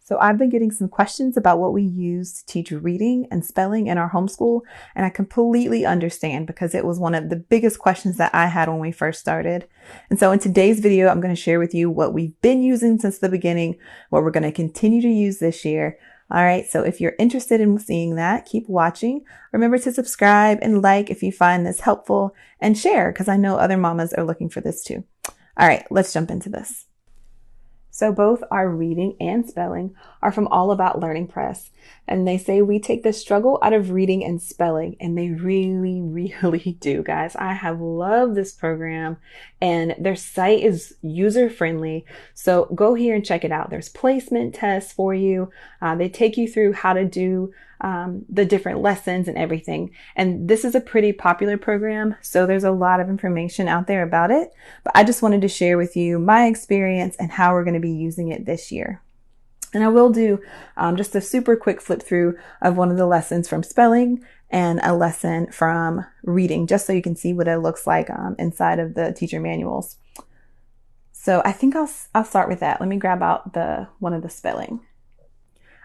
So I've been getting some questions about what we use to teach reading and spelling in our homeschool, and I completely understand because it was one of the biggest questions that I had when we first started. And so in today's video, I'm going to share with you what we've been using since the beginning, what we're going to continue to use this year. All right, so if you're interested in seeing that, keep watching. Remember to subscribe and like if you find this helpful, and share because I know other mamas are looking for this too. All right, let's jump into this. So both our reading and spelling are from All About Learning Press. And they say we take the struggle out of reading and spelling. And they really, really do, guys. I have loved this program and their site is user friendly. So go here and check it out. There's placement tests for you. They take you through how to do the different lessons and everything. And this is a pretty popular program, so there's a lot of information out there about it. But I just wanted to share with you my experience and how we're going to be using it this year. And I will do just a super quick flip through of one of the lessons from spelling and a lesson from reading, just so you can see what it looks like inside of the teacher manuals. So I think I'll start with that. Let me grab out one of the spelling.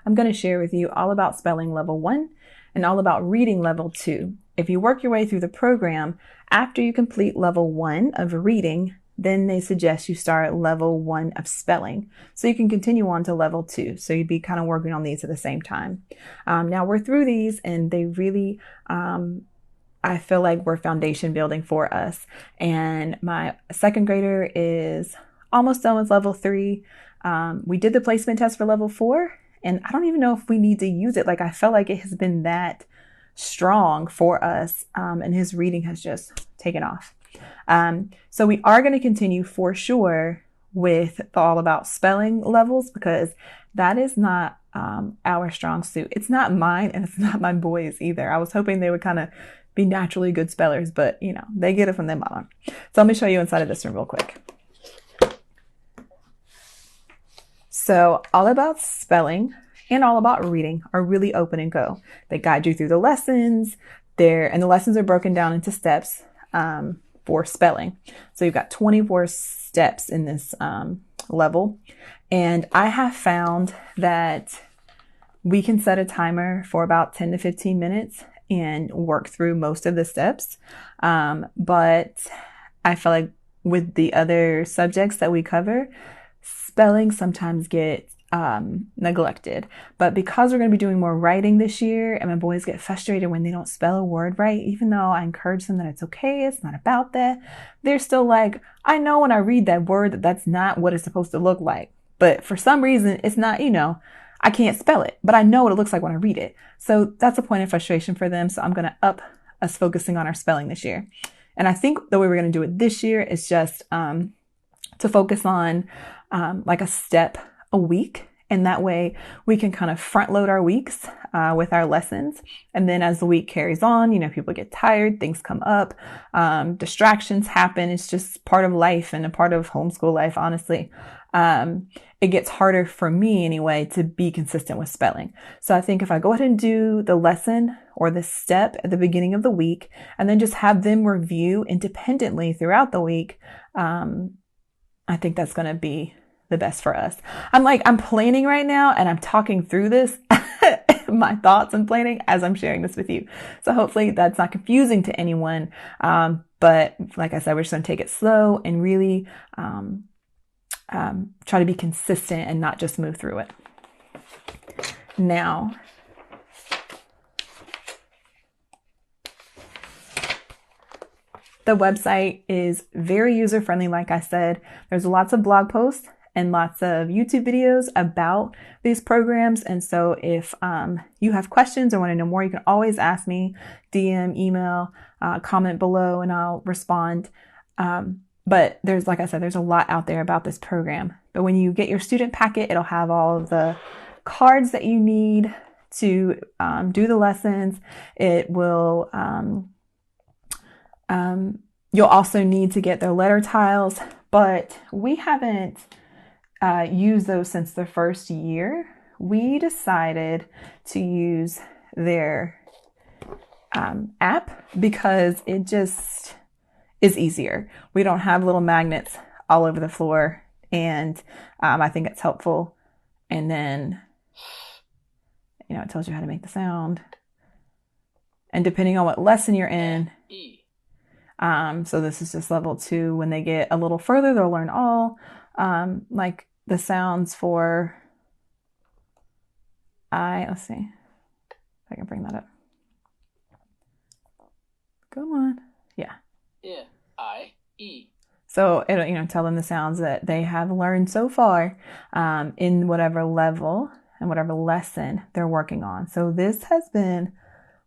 I'm going to share with you all about spelling level 1 and all about reading level 2. If you work your way through the program, after you complete level 1 of reading, then they suggest you start level 1 of spelling. So you can continue on to level 2. So you'd be kind of working on these at the same time. Now we're through these and they really, I feel like we're foundation building for us. And my second grader is almost done with level 3. We did the placement test for level 4. And I don't even know if we need to use it. Like, I felt like it has been that strong for us. And his reading has just taken off. So we are going to continue for sure with the All About Spelling levels, because that is not our strong suit. It's not mine and it's not my boys either. I was hoping they would kind of be naturally good spellers, but you know, they get it from their mama. So let me show you inside of this one real quick. So All About Spelling and All About Reading are really open and go. They guide you through the lessons and the lessons are broken down into steps for spelling. So you've got 24 steps in this level. And I have found that we can set a timer for about 10 to 15 minutes and work through most of the steps. But I feel like with the other subjects that we cover, spelling sometimes gets neglected. But because we're going to be doing more writing this year and my boys get frustrated when they don't spell a word right, even though I encourage them that it's okay, it's not about that, they're still like, I know when I read that word that that's not what it's supposed to look like. But for some reason, it's not, I can't spell it, but I know what it looks like when I read it. So that's a point of frustration for them. So I'm going to up us focusing on our spelling this year. And I think the way we're going to do it this year is just to focus on like a step a week. And that way we can kind of front load our weeks with our lessons. And then as the week carries on, people get tired, things come up, distractions happen. It's just part of life and a part of homeschool life, honestly. It gets harder for me anyway to be consistent with spelling. So I think if I go ahead and do the lesson or the step at the beginning of the week and then just have them review independently throughout the week, I think that's going to be the best for us. I'm planning right now and I'm talking through this, my thoughts and planning as I'm sharing this with you. So hopefully that's not confusing to anyone. But like I said, we're just going to take it slow and really try to be consistent and not just move through it. Now, the website is very user-friendly, like I said. There's lots of blog posts and lots of YouTube videos about these programs. And so if you have questions or want to know more, you can always ask me, DM, email, comment below, and I'll respond. But like I said, there's a lot out there about this program. But when you get your student packet, it'll have all of the cards that you need to do the lessons. It will, you'll also need to get their letter tiles, but we haven't used those since the first year. We decided to use their app because it just is easier. We don't have little magnets all over the floor, and I think it's helpful. And then you know, it tells you how to make the sound. And depending on what lesson you're in, so this is just level 2. When they get a little further, they'll learn all, like the sounds for I. Let's see if I can bring that up. Come on. Yeah. I, E. So it'll, you know, tell them the sounds that they have learned so far in whatever level and whatever lesson they're working on. So this has been,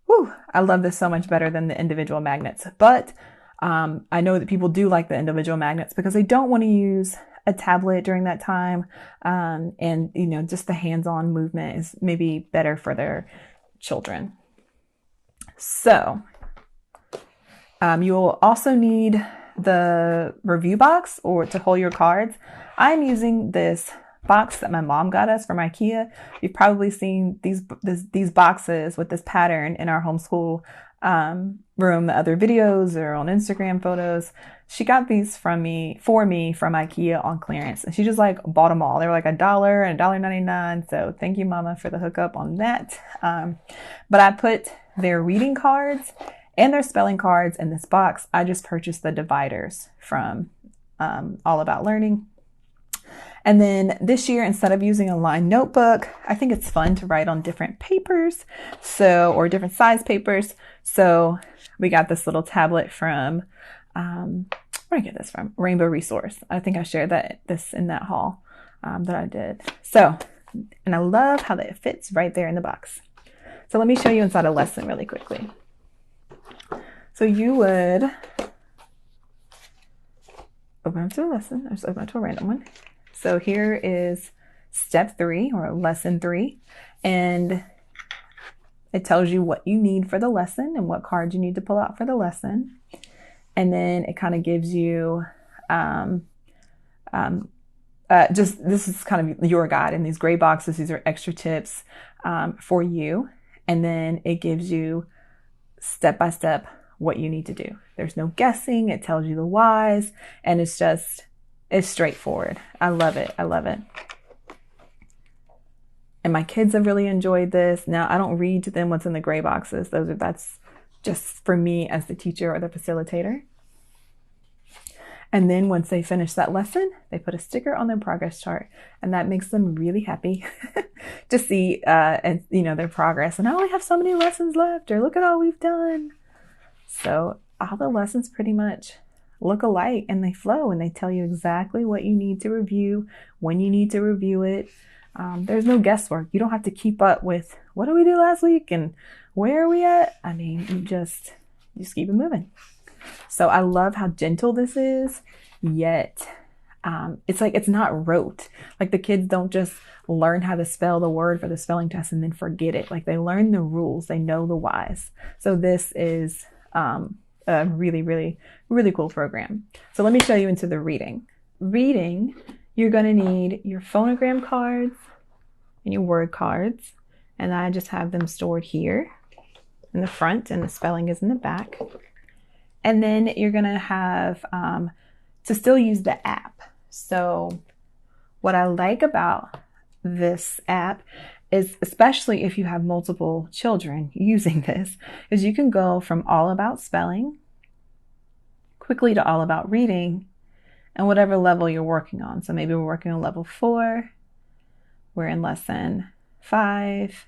whew, I love this so much better than the individual magnets. But I know that people do like the individual magnets because they don't want to use a tablet during that time. And, you know, just the hands-on movement is maybe better for their children. So you will also need the review box or to hold your cards. I'm using this box that my mom got us from IKEA. You've probably seen these boxes with this pattern in our homeschool room, other videos or on Instagram photos. She got these for me from IKEA on clearance, and she just like bought them all. They were like $1 and $1.99. So thank you, Mama, for the hookup on that. But I put their reading cards and their spelling cards in this box. I just purchased the dividers from All About Learning. And then this year, instead of using a lined notebook, I think it's fun to write on different papers, or different size papers. So we got this little tablet from, where did I get this from? Rainbow Resource. I think I shared this in that haul that I did. So, and I love how it fits right there in the box. So let me show you inside a lesson really quickly. So you would open up to a lesson, or just open up to a random one. So here is step 3 or lesson 3, and it tells you what you need for the lesson and what cards you need to pull out for the lesson. And then it kind of gives you just, this is kind of your guide in these gray boxes. These are extra tips for you. And then it gives you step by step what you need to do. There's no guessing. It tells you the whys, and it's straightforward. I love it. I love it. And my kids have really enjoyed this. Now, I don't read to them what's in the gray boxes. That's just for me as the teacher or the facilitator. And then once they finish that lesson, they put a sticker on their progress chart, and that makes them really happy to see, and you know, their progress. And I only have so many lessons left, or look at all we've done. So all the lessons pretty much look alike, and they flow, and they tell you exactly what you need to review, when you need to review it. There's no guesswork. You don't have to keep up with what did we do last week and where are we at? I mean, you just keep it moving. So I love how gentle this is, yet it's like it's not rote. Like the kids don't just learn how to spell the word for the spelling test and then forget it. Like they learn the rules, they know the whys. So this is a really, really, really cool program. So let me show you into the reading. Reading, you're going to need your phonogram cards and your word cards. And I just have them stored here in the front, and the spelling is in the back. And then you're going to have to still use the app. So what I like about this app is, especially if you have multiple children using this, is you can go from all about spelling quickly to all about reading, and whatever level you're working on. So maybe we're working on level 4, we're in lesson 5,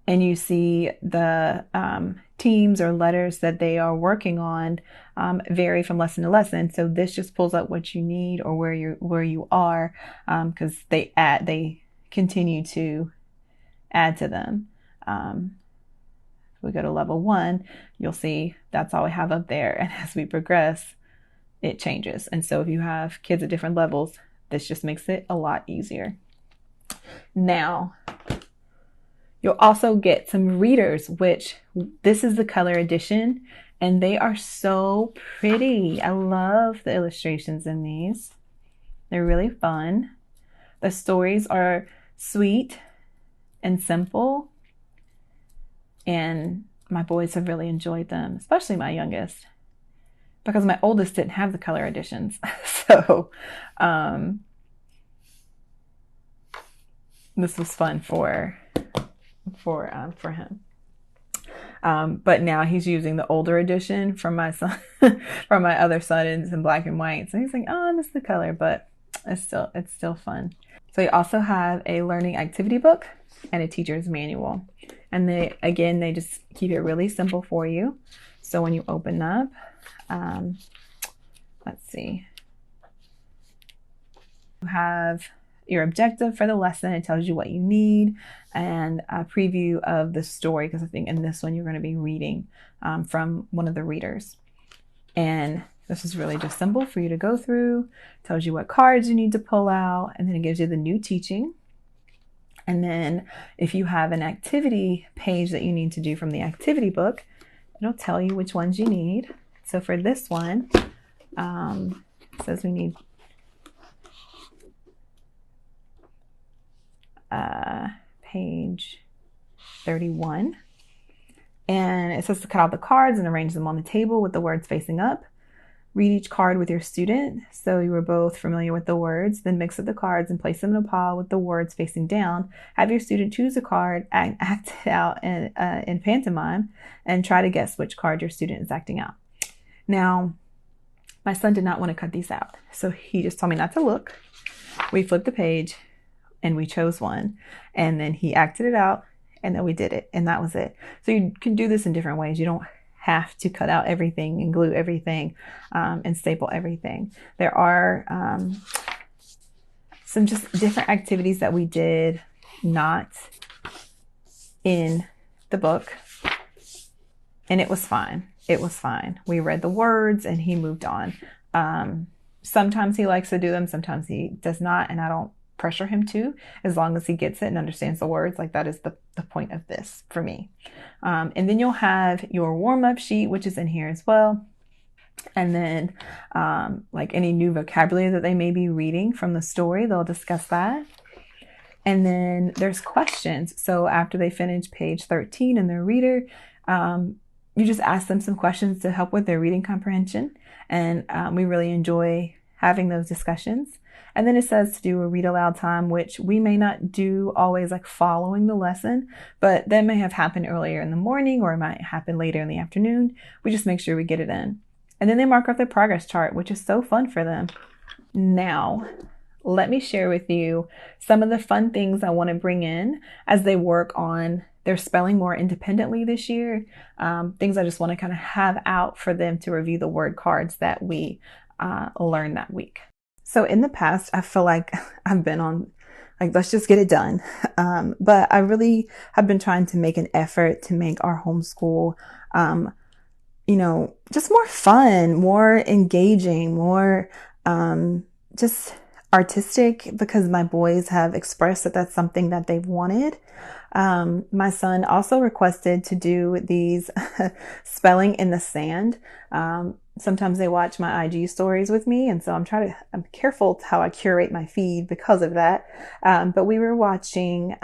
and you see the teams or letters that they are working on vary from lesson to lesson. So this just pulls up what you need or where you are, because they continue to add to them. If we go to level 1, you'll see that's all we have up there, and as we progress, it changes. And so if you have kids at different levels, this just makes it a lot easier. Now, you'll also get some readers, which this is the color edition, and they are so pretty. I love the illustrations in these. They're really fun. The stories are sweet and simple, and my boys have really enjoyed them, especially my youngest, because my oldest didn't have the color editions. So this was fun for for him. But now he's using the older edition from my son, from my other son, and it's in black and white. So he's like, oh, I miss the color, but it's still fun. So you also have a learning activity book and a teacher's manual. And they just keep it really simple for you. So when you open up, let's see, you have your objective for the lesson. It tells you what you need, and a preview of the story, because I think in this one you're going to be reading from one of the readers. And this is really just simple for you to go through. It tells you what cards you need to pull out, and then it gives you the new teaching. And then if you have an activity page that you need to do from the activity book, it'll tell you which ones you need. So for this one, it says we need page 31. And it says to cut out the cards and arrange them on the table with the words facing up. Read each card with your student so you are both familiar with the words. Then mix up the cards and place them in a pile with the words facing down. Have your student choose a card and act it out in pantomime, and try to guess which card your student is acting out. Now, my son did not want to cut these out, so he just told me not to look. We flipped the page and we chose one, and then he acted it out, and then we did it, and that was it. So you can do this in different ways. You don't have to cut out everything and glue everything and staple everything. There are some just different activities that we did not in the book, and it was fine. It was fine. We read the words and he moved on. Sometimes he likes to do them, sometimes he does not, and I don't pressure him to, as long as he gets it and understands the words. Like, that is the point of this for me. And then you'll have your warm-up sheet, which is in here as well. And then like any new vocabulary that they may be reading from the story, they'll discuss that. And then there's questions. So after they finish page 13 in their reader, you just ask them some questions to help with their reading comprehension. And we really enjoy having those discussions. And then it says to do a read aloud time, which we may not do always like following the lesson, but that may have happened earlier in the morning, or it might happen later in the afternoon. We just make sure we get it in. And then they mark off their progress chart, which is so fun for them. Now, let me share with you some of the fun things I want to bring in as they work on their spelling more independently this year. Things I just want to kind of have out for them to review the word cards that we learned that week. So in the past, I feel like I've been on, like, let's just get it done. But I really have been trying to make an effort to make our homeschool, just more fun, more engaging, more just artistic, because my boys have expressed that that's something that they've wanted. My son also requested to do these spelling in the sand. Sometimes they watch my IG stories with me, and so I'm careful how I curate my feed because of that. But we were watching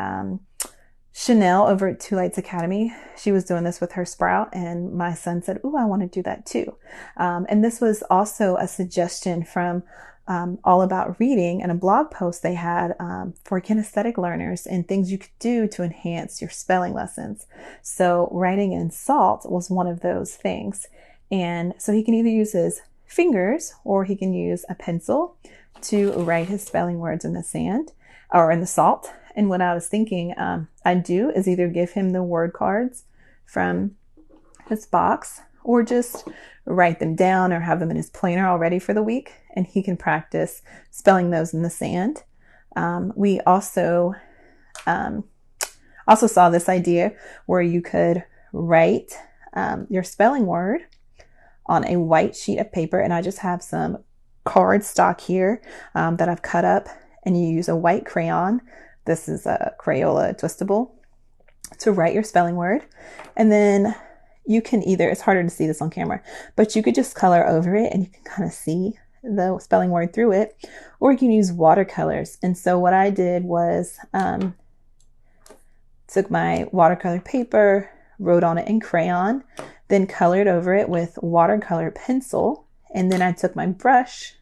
Chanel over at Two Lights Academy. She was doing this with her Sprout, and my son said, "Ooh, I want to do that too." And this was also a suggestion from All About Reading, and a blog post they had for kinesthetic learners and things you could do to enhance your spelling lessons. So writing in salt was one of those things. And so he can either use his fingers or he can use a pencil to write his spelling words in the sand or in the salt. And what I was thinking I'd do is either give him the word cards from his box, or just write them down or have them in his planner all ready for the week, and he can practice spelling those in the sand. We also saw this idea where you could write your spelling word on a white sheet of paper, and I just have some card stock here that I've cut up, and you use a white crayon. This is a Crayola Twistable to write your spelling word. And then you can either, it's harder to see this on camera, but you could just color over it and you can kind of see the spelling word through it, or you can use watercolors. And so what I did was took my watercolor paper, wrote on it in crayon, then colored over it with watercolor pencil. And then I took my brush,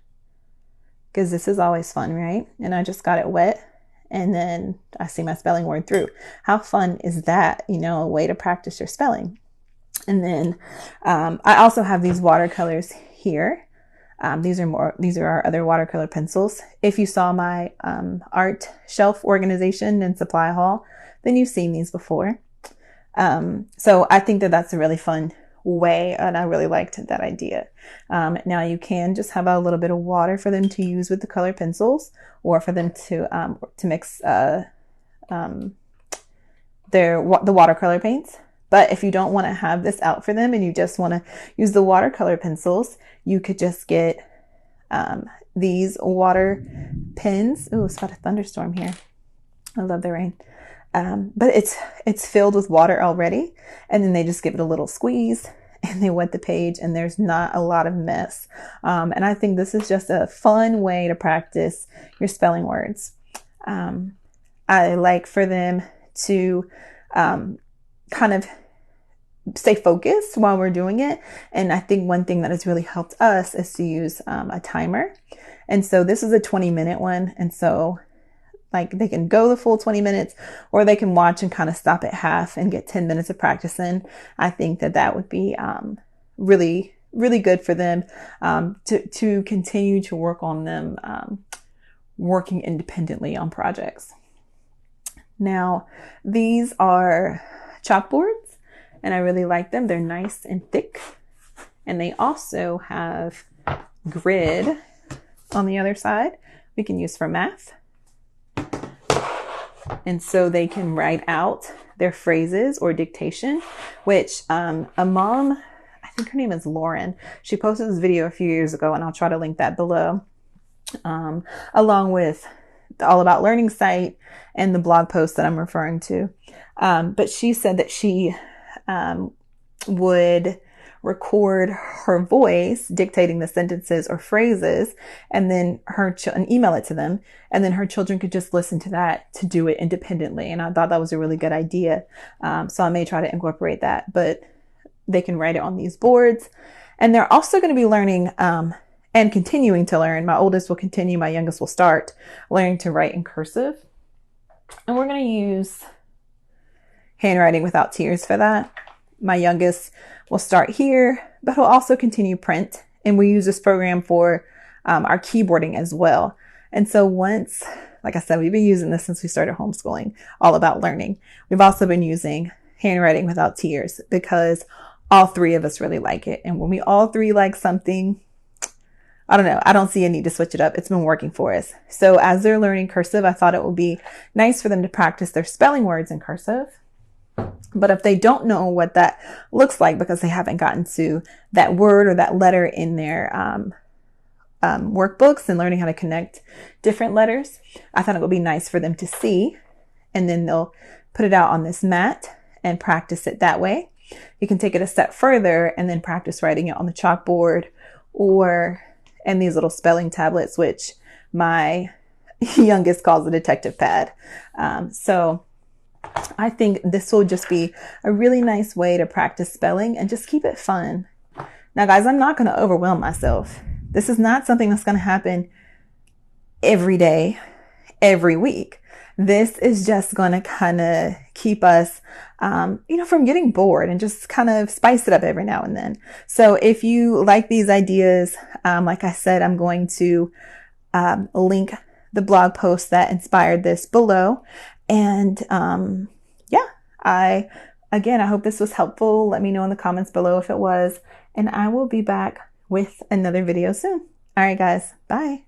because this is always fun, right? And I just got it wet and then I see my spelling word through. How fun is that? You know, a way to practice your spelling. And then I also have these watercolors here. These are our other watercolor pencils. If you saw my art shelf organization and supply haul, then you've seen these before. So I think that that's a really fun way, and I really liked that idea. Now you can just have a little bit of water for them to use with the color pencils, or for them to mix the watercolor paints. But if you don't want to have this out for them and you just want to use the watercolor pencils, you could just get these water pens. Ooh, it's about a thunderstorm here. I love the rain. But it's filled with water already, and then they just give it a little squeeze and they wet the page, and there's not a lot of mess. And I think this is just a fun way to practice your spelling words. I like for them to kind of stay focused while we're doing it. And I think one thing that has really helped us is to use a timer. And so this is a 20-minute one. And so like they can go the full 20 minutes, or they can watch and kind of stop at half and get 10 minutes of practice in. I think that that would be really, really good for them to continue to work on them working independently on projects. Now, these are chalkboards, and I really like them. They're nice and thick, and they also have grid on the other side we can use for math. And so they can write out their phrases or dictation, which a mom, I think her name is Lauren, she posted this video a few years ago, and I'll try to link that below, along with the All About Learning site and the blog post that I'm referring to. But she said that she would record her voice dictating the sentences or phrases, and then and email it to them, and then her children could just listen to that to do it independently. And I thought that was a really good idea. So I may try to incorporate that, but they can write it on these boards. And they're also going to be learning and continuing to learn. My oldest will continue, my youngest will start learning to write in cursive. And we're going to use handwriting without tears for that. My youngest will start here, but he'll also continue print. And we use this program for our keyboarding as well. And so once, like I said, we've been using this since we started homeschooling, All About Learning. We've also been using handwriting without tears because all three of us really like it. And when we all three like something, I don't know, I don't see a need to switch it up. It's been working for us. So as they're learning cursive, I thought it would be nice for them to practice their spelling words in cursive. But if they don't know what that looks like because they haven't gotten to that word or that letter in their workbooks and learning how to connect different letters, I thought it would be nice for them to see, and then they'll put it out on this mat and practice it that way. You can take it a step further and then practice writing it on the chalkboard or in these little spelling tablets, which my youngest calls a detective pad. So I think this will just be a really nice way to practice spelling and just keep it fun. Now, guys, I'm not going to overwhelm myself. This is not something that's going to happen every day, every week. This is just going to kind of keep us, from getting bored, and just kind of spice it up every now and then. So if you like these ideas, like I said, I'm going to link the blog post that inspired this below. And I hope this was helpful. Let me know in the comments below if it was, and I will be back with another video soon. All right, guys, bye.